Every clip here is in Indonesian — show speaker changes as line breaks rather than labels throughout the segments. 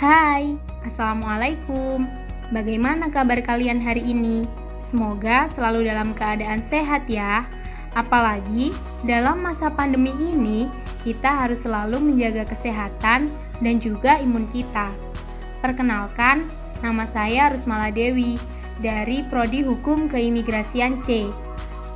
Hai, Assalamualaikum. Bagaimana kabar kalian hari ini? Semoga selalu dalam keadaan sehat ya. Apalagi dalam masa pandemi ini, kita harus selalu menjaga kesehatan dan juga imun kita. Perkenalkan, nama saya Rusmala Dewi dari Prodi Hukum Keimigrasian C.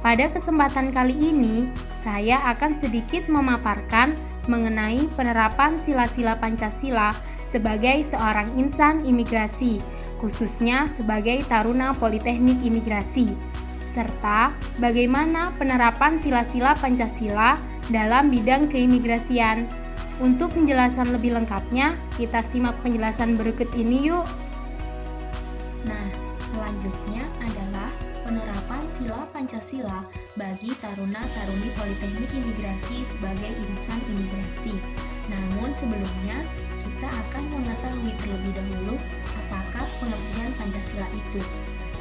Pada kesempatan kali ini, saya akan sedikit memaparkan mengenai penerapan sila-sila Pancasila sebagai seorang insan imigrasi, khususnya sebagai taruna Politeknik Imigrasi, serta bagaimana penerapan sila-sila Pancasila dalam bidang keimigrasian. Untuk penjelasan lebih lengkapnya, kita simak penjelasan berikut ini yuk.
Nah, selanjutnya adalah penerapan sila Pancasila bagi taruna-taruni Politeknik Imigrasi sebagai insan imigrasi. Namun sebelumnya, kita akan mengetahui terlebih dahulu apakah pengertian Pancasila itu.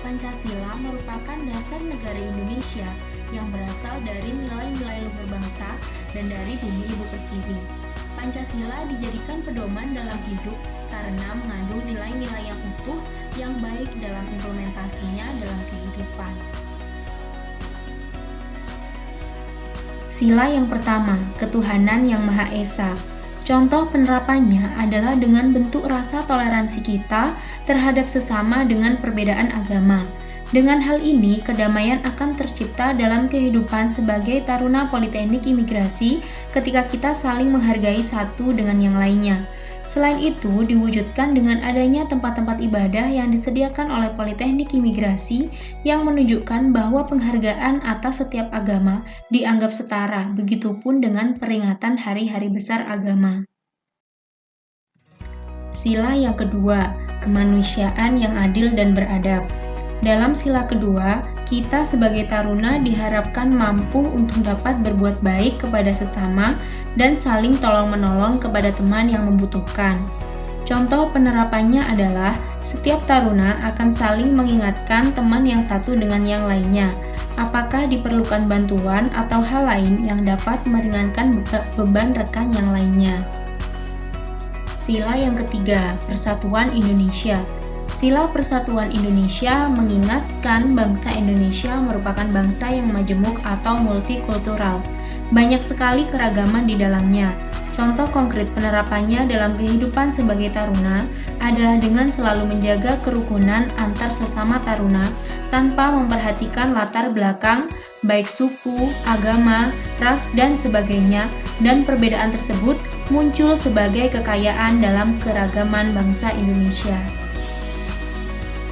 Pancasila merupakan dasar negara Indonesia yang berasal dari nilai-nilai luhur bangsa dan dari bumi ibu pertiwi. Pancasila dijadikan pedoman dalam hidup karena mengandung nilai-nilai yang utuh yang baik dalam implementasinya dalam kehidupan. Sila yang pertama, ketuhanan yang Maha Esa. Contoh penerapannya adalah dengan bentuk rasa toleransi kita terhadap sesama dengan perbedaan agama. Dengan hal ini, kedamaian akan tercipta dalam kehidupan sebagai taruna Politeknik Imigrasi ketika kita saling menghargai satu dengan yang lainnya. Selain itu, diwujudkan dengan adanya tempat-tempat ibadah yang disediakan oleh Politeknik Imigrasi yang menunjukkan bahwa penghargaan atas setiap agama dianggap setara, begitupun dengan peringatan hari-hari besar agama. Sila yang kedua, kemanusiaan yang adil dan beradab. Dalam sila kedua, kita sebagai taruna diharapkan mampu untuk dapat berbuat baik kepada sesama dan saling tolong-menolong kepada teman yang membutuhkan. Contoh penerapannya adalah setiap taruna akan saling mengingatkan teman yang satu dengan yang lainnya, apakah diperlukan bantuan atau hal lain yang dapat meringankan beban rekan yang lainnya. Sila yang ketiga, Persatuan Indonesia. Sila Persatuan Indonesia mengingatkan bangsa Indonesia merupakan bangsa yang majemuk atau multikultural. Banyak sekali keragaman di dalamnya. Contoh konkret penerapannya dalam kehidupan sebagai taruna adalah dengan selalu menjaga kerukunan antar sesama taruna tanpa memperhatikan latar belakang, baik suku, agama, ras, dan sebagainya, dan perbedaan tersebut muncul sebagai kekayaan dalam keragaman bangsa Indonesia.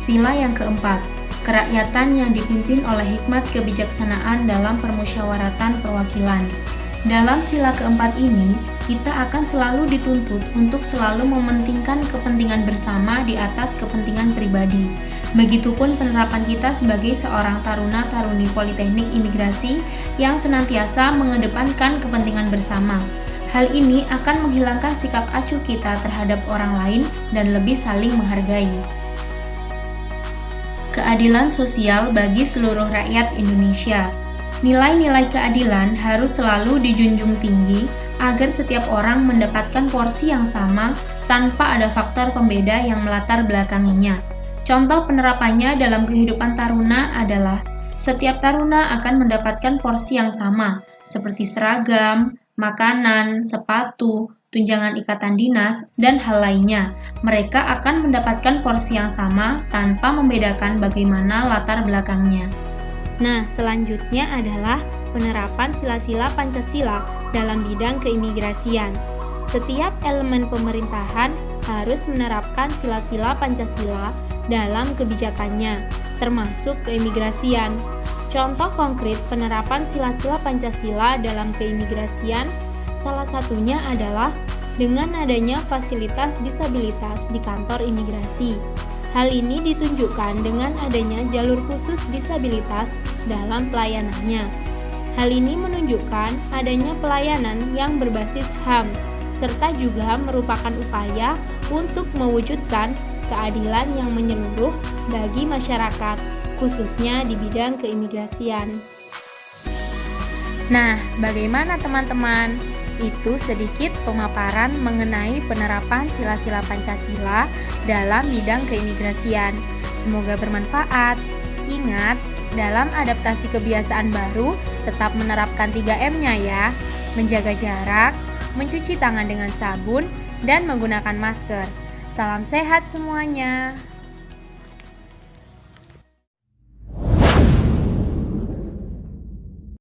Sila yang keempat, kerakyatan yang dipimpin oleh hikmat kebijaksanaan dalam permusyawaratan perwakilan. Dalam sila keempat ini, kita akan selalu dituntut untuk selalu mementingkan kepentingan bersama di atas kepentingan pribadi. Begitupun penerapan kita sebagai seorang taruna-taruni Politeknik Imigrasi yang senantiasa mengedepankan kepentingan bersama. Hal ini akan menghilangkan sikap acuh kita terhadap orang lain dan lebih saling menghargai. Keadilan sosial bagi seluruh rakyat Indonesia. Nilai-nilai keadilan harus selalu dijunjung tinggi agar setiap orang mendapatkan porsi yang sama tanpa ada faktor pembeda yang melatar belakanginya. Contoh penerapannya dalam kehidupan taruna adalah setiap taruna akan mendapatkan porsi yang sama, seperti seragam, makanan, sepatu, tunjangan ikatan dinas, dan hal lainnya. Mereka akan mendapatkan porsi yang sama tanpa membedakan bagaimana latar belakangnya.
Nah, selanjutnya adalah penerapan sila-sila Pancasila dalam bidang keimigrasian. Setiap elemen pemerintahan harus menerapkan sila-sila Pancasila dalam kebijakannya, termasuk keimigrasian. Contoh konkret penerapan sila-sila Pancasila dalam keimigrasian salah satunya adalah dengan adanya fasilitas disabilitas di kantor imigrasi. Hal ini ditunjukkan dengan adanya jalur khusus disabilitas dalam pelayanannya. Hal ini menunjukkan adanya pelayanan yang berbasis HAM, serta juga merupakan upaya untuk mewujudkan keadilan yang menyeluruh bagi masyarakat, khususnya di bidang keimigrasian. Nah, bagaimana teman-teman? Itu sedikit pemaparan mengenai penerapan sila-sila Pancasila dalam bidang keimigrasian. Semoga bermanfaat. Ingat, dalam adaptasi kebiasaan baru, tetap menerapkan 3M-nya ya. Menjaga jarak, mencuci tangan dengan sabun, dan menggunakan masker. Salam sehat semuanya.